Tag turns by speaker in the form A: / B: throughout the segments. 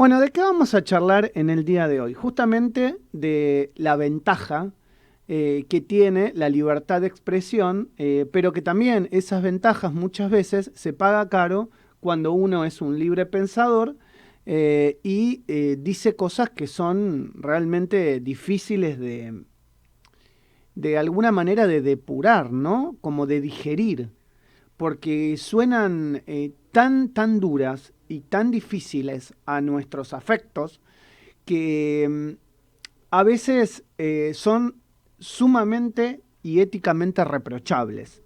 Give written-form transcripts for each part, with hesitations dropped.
A: Bueno, ¿de qué vamos a charlar en el día de hoy? Justamente de la ventaja que tiene la libertad de expresión, pero que también esas ventajas muchas veces se paga caro cuando uno es un libre pensador y dice cosas que son realmente difíciles de alguna manera de depurar, ¿no? Como de digerir, porque suenan tan duras y tan difíciles a nuestros afectos que a veces son sumamente y éticamente reprochables.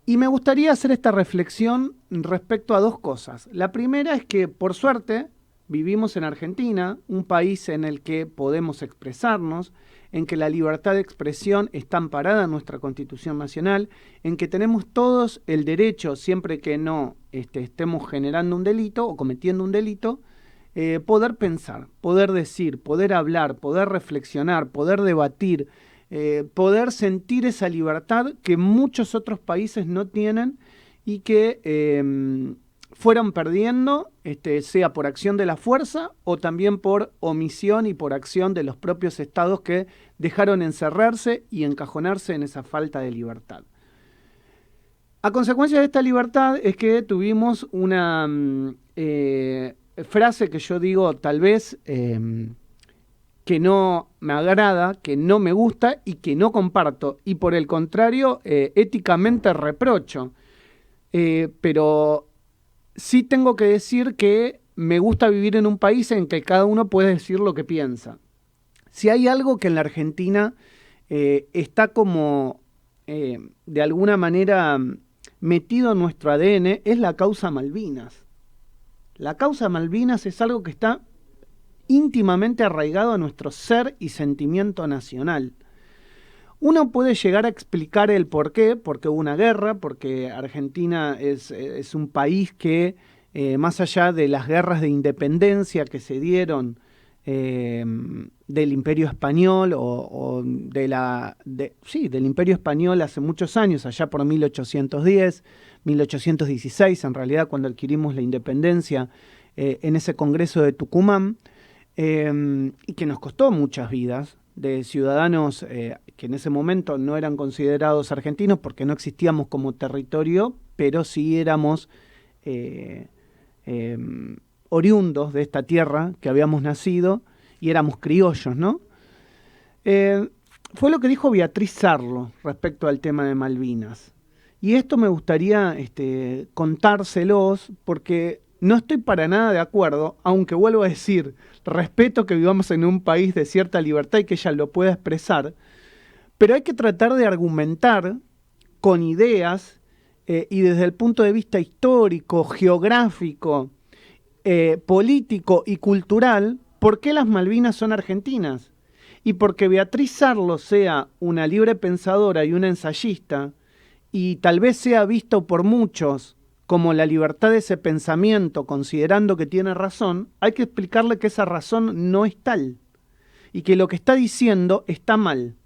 A: Y me gustaría hacer esta reflexión respecto a dos cosas. La primera es que, por suerte, vivimos en Argentina, un país en el que podemos expresarnos, en que la libertad de expresión está amparada en nuestra Constitución Nacional, en que tenemos todos el derecho, siempre que no estemos generando un delito o cometiendo un delito, poder pensar, poder decir, poder hablar, poder reflexionar, poder debatir, poder sentir esa libertad que muchos otros países no tienen y que fueron perdiendo, sea por acción de la fuerza o también por omisión y por acción de los propios estados que dejaron encerrarse y encajonarse en esa falta de libertad. A consecuencia de esta libertad es que tuvimos una frase que yo digo tal vez que no me agrada, que no me gusta y que no comparto. Y por el contrario, éticamente reprocho. Pero sí tengo que decir que me gusta vivir en un país en que cada uno puede decir lo que piensa. Si hay algo que en la Argentina está como de alguna manera metido en nuestro ADN, es la causa Malvinas. La causa Malvinas es algo que está íntimamente arraigado a nuestro ser y sentimiento nacional. Uno puede llegar a explicar el por qué, porque hubo una guerra, porque Argentina es un país que, más allá de las guerras de independencia que se dieron del Imperio Español del Imperio Español hace muchos años, allá por 1810, 1816, en realidad cuando adquirimos la independencia en ese Congreso de Tucumán, y que nos costó muchas vidas de ciudadanos que en ese momento no eran considerados argentinos porque no existíamos como territorio, pero sí éramos oriundos de esta tierra que habíamos nacido y éramos criollos, ¿no? Fue lo que dijo Beatriz Sarlo respecto al tema de Malvinas. Y esto me gustaría contárselos porque no estoy para nada de acuerdo, aunque vuelvo a decir, respeto que vivamos en un país de cierta libertad y que ella lo pueda expresar, pero hay que tratar de argumentar con ideas y desde el punto de vista histórico, geográfico, político y cultural, ¿por qué las Malvinas son argentinas? Y porque Beatriz Sarlo sea una libre pensadora y una ensayista, y tal vez sea visto por muchos como la libertad de ese pensamiento, considerando que tiene razón, hay que explicarle que esa razón no es tal, y que lo que está diciendo está mal.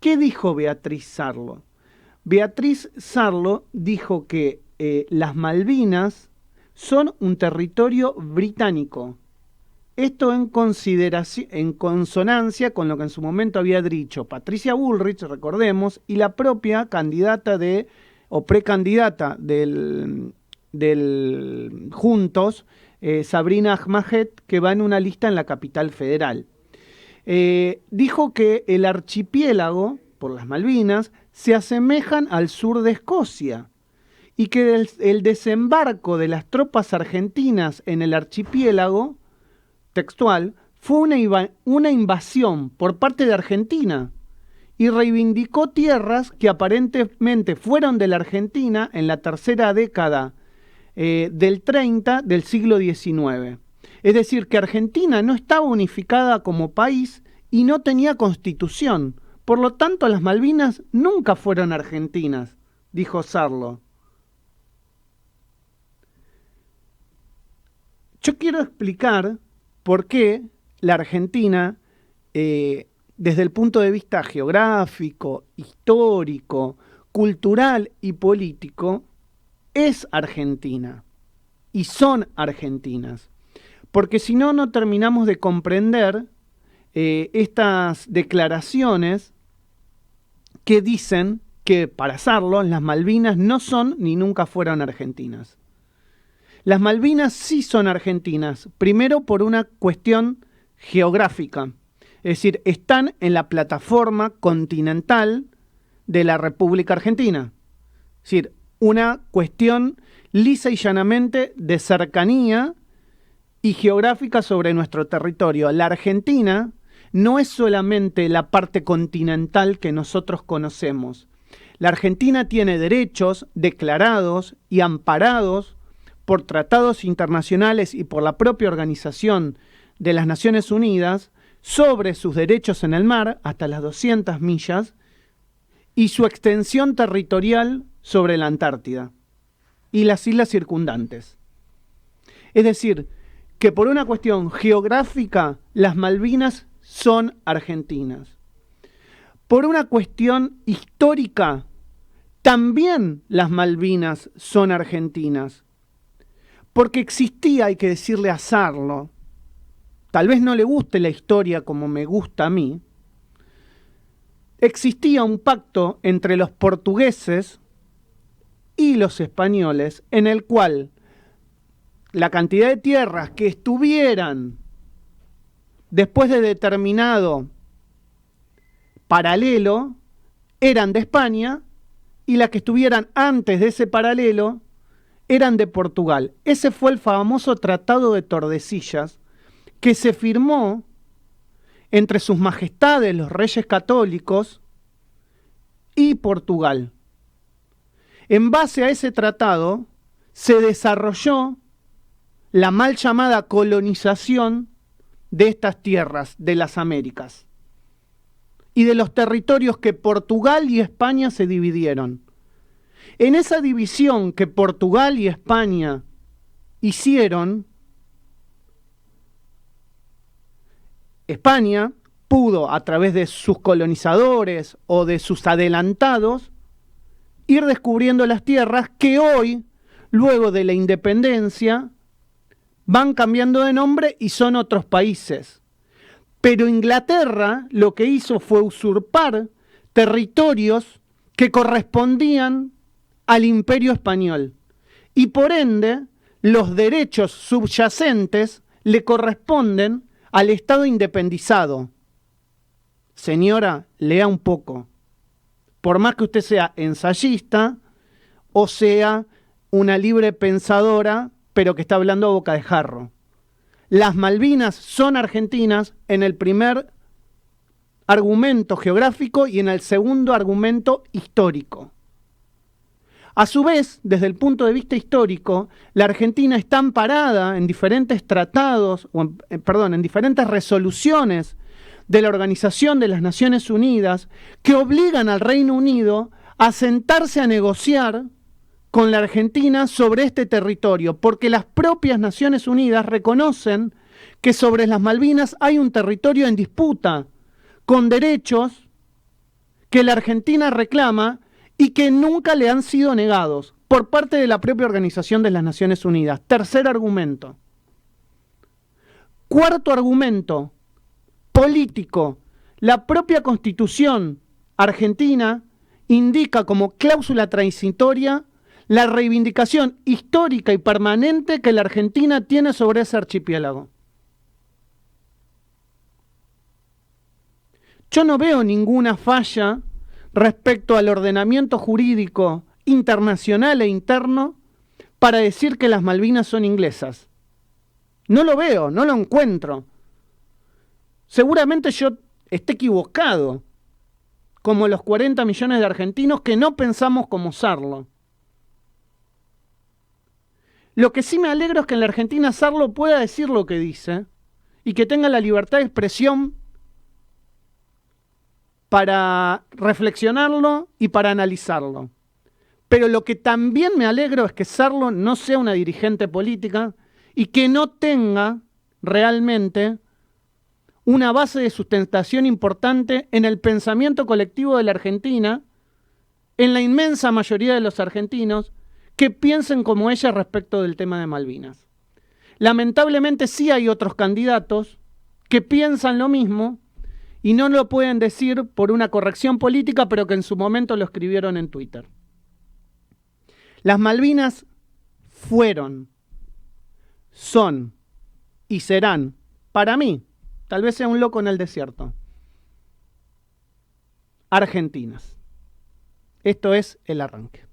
A: ¿Qué dijo Beatriz Sarlo? Beatriz Sarlo dijo que las Malvinas son un territorio británico. Esto en consonancia con lo que en su momento había dicho Patricia Bullrich, recordemos, y la propia candidata o precandidata del Juntos, Sabrina Ahmed, que va en una lista en la capital federal. Dijo que el archipiélago, por las Malvinas, se asemejan al sur de Escocia y que el desembarco de las tropas argentinas en el archipiélago, textual, fue una invasión por parte de Argentina y reivindicó tierras que aparentemente fueron de la Argentina en la tercera década del 30 del siglo XIX. Es decir, que Argentina no estaba unificada como país y no tenía constitución. Por lo tanto, las Malvinas nunca fueron argentinas, dijo Sarlo. Yo quiero explicar por qué la Argentina, desde el punto de vista geográfico, histórico, cultural y político, es Argentina. y son argentinas. Porque si no, no terminamos de comprender estas declaraciones que dicen que, para hacerlo, las Malvinas no son ni nunca fueron argentinas. Las Malvinas sí son argentinas, primero por una cuestión geográfica, es decir, están en la plataforma continental de la República Argentina. Es decir, una cuestión lisa y llanamente de cercanía y geográfica sobre nuestro territorio. La Argentina no es solamente la parte continental que nosotros conocemos. La Argentina tiene derechos declarados y amparados por tratados internacionales y por la propia Organización de las Naciones Unidas sobre sus derechos en el mar, hasta las 200 millas, y su extensión territorial sobre la Antártida y las islas circundantes. Es decir, que por una cuestión geográfica, las Malvinas son argentinas. Por una cuestión histórica, también las Malvinas son argentinas. Porque existía, hay que decirle a Sarlo, tal vez no le guste la historia como me gusta a mí, existía un pacto entre los portugueses y los españoles en el cual la cantidad de tierras que estuvieran después de determinado paralelo eran de España y las que estuvieran antes de ese paralelo eran de Portugal. Ese fue el famoso Tratado de Tordesillas que se firmó entre sus majestades los reyes católicos y Portugal. En base a ese tratado se desarrolló la mal llamada colonización de estas tierras de las Américas y de los territorios que Portugal y España se dividieron. En esa división que Portugal y España hicieron, España pudo, a través de sus colonizadores o de sus adelantados, ir descubriendo las tierras que hoy, luego de la independencia, van cambiando de nombre y son otros países. Pero Inglaterra lo que hizo fue usurpar territorios que correspondían al Imperio Español. Y por ende, los derechos subyacentes le corresponden al Estado independizado. Señora, lea un poco. Por más que usted sea ensayista o sea una libre pensadora, pero que está hablando a boca de jarro. Las Malvinas son argentinas en el primer argumento geográfico y en el segundo argumento histórico. A su vez, desde el punto de vista histórico, la Argentina está amparada en diferentes tratados, en diferentes resoluciones de la Organización de las Naciones Unidas que obligan al Reino Unido a sentarse a negociar con la Argentina sobre este territorio, porque las propias Naciones Unidas reconocen que sobre las Malvinas hay un territorio en disputa, con derechos que la Argentina reclama y que nunca le han sido negados por parte de la propia Organización de las Naciones Unidas. Tercer argumento. Cuarto argumento, político. La propia Constitución argentina indica como cláusula transitoria la reivindicación histórica y permanente que la Argentina tiene sobre ese archipiélago. Yo no veo ninguna falla respecto al ordenamiento jurídico internacional e interno para decir que las Malvinas son inglesas. No lo veo, no lo encuentro. Seguramente yo esté equivocado, como los 40 millones de argentinos que no pensamos como Sarlo. Lo que sí me alegro es que en la Argentina Sarlo pueda decir lo que dice y que tenga la libertad de expresión para reflexionarlo y para analizarlo. Pero lo que también me alegro es que Sarlo no sea una dirigente política y que no tenga realmente una base de sustentación importante en el pensamiento colectivo de la Argentina, en la inmensa mayoría de los argentinos, que piensen como ella respecto del tema de Malvinas. Lamentablemente sí hay otros candidatos que piensan lo mismo y no lo pueden decir por una corrección política, pero que en su momento lo escribieron en Twitter. Las Malvinas fueron, son y serán, para mí, tal vez sea un loco en el desierto, argentinas. Esto es El Arranque.